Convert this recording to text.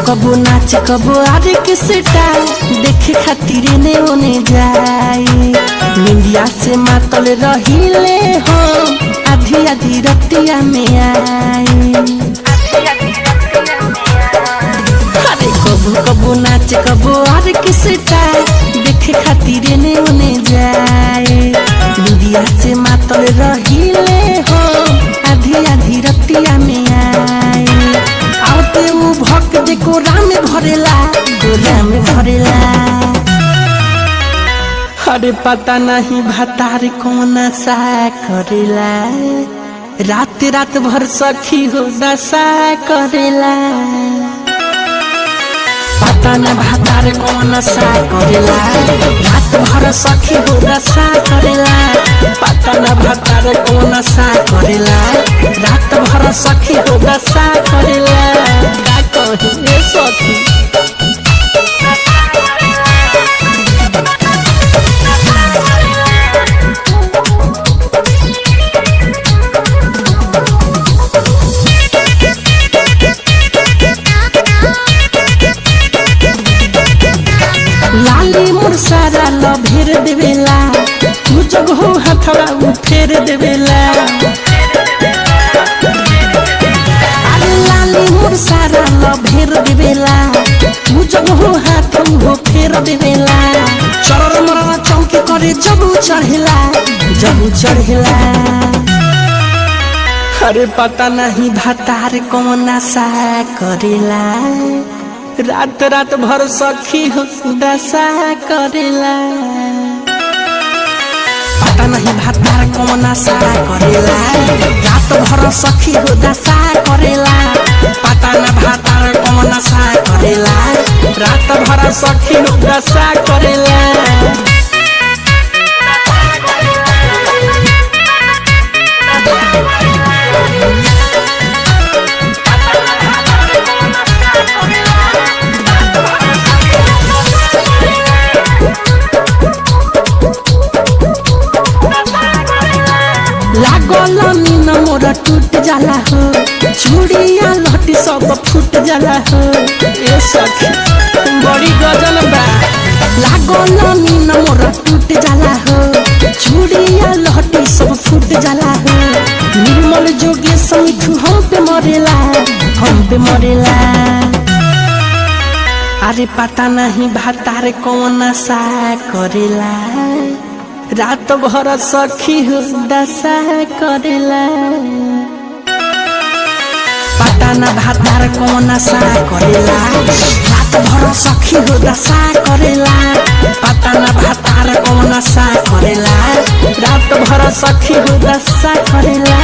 कबो नाच कबो आरे किसटा देखे खातिर ने ओने जाए इंडिया से मातल रहिले हो आधी आधी रतिया में आए। अरे कबो कबो नाच कबो आरे किसटा देखे खातिर ने ओने जाए इंडिया से मातल रहिले हो आधी आधी रतिया में आए। आते वो भक्त देखो राम भरेला राम भरेला। अरे पता नहीं भतार कौन सा करेला रात रात भर सखी हो दशा करेला। पता न भतार कौन सा करेला रात भर सखी हो दशा करेला। पता न भतार कौन सा करेला रात भर सखी हो दशा करेला। का कहे सखी लाली मुरसारा लो भेर देवेला तू जग हो हथवा उ फेर देवेला। अरे लाली मुरसारा लो भेर देवेला तू जग हो हाथ हो फेर देवेला। चरर मरना चौकी करे जब चढ़ेला जब चढ़ेला। अरे पता नहीं भतार कौन सा करेला रात रात भर सखी हो दशा करेला। पता नहीं भतार कौन सा करेला रात भर सखी हो दशा करेला। पता न भतार कौन सा करेला रात भर सखी हो दशा करेला। लागल मीन मोरा टूट जाला हो चूड़िया लहटी सब फूट जाला हो। ए सखी बड़ी गजल बा। लागल मीन मोरा टूट जाला हो चूड़िया लहटी सब फूट जाला हो। निर्मल जोगे समिठू हम पे मरेला हम पे मरेला। अरे पता नहीं भतार कौन सा करेला रात भर सखी हो दशा करेला। पता न भतार कौन सा करेला रात भर सखी हो दशा करेला। पता न भतार कौन सा करेला रात भर सखी हो दशा करेला।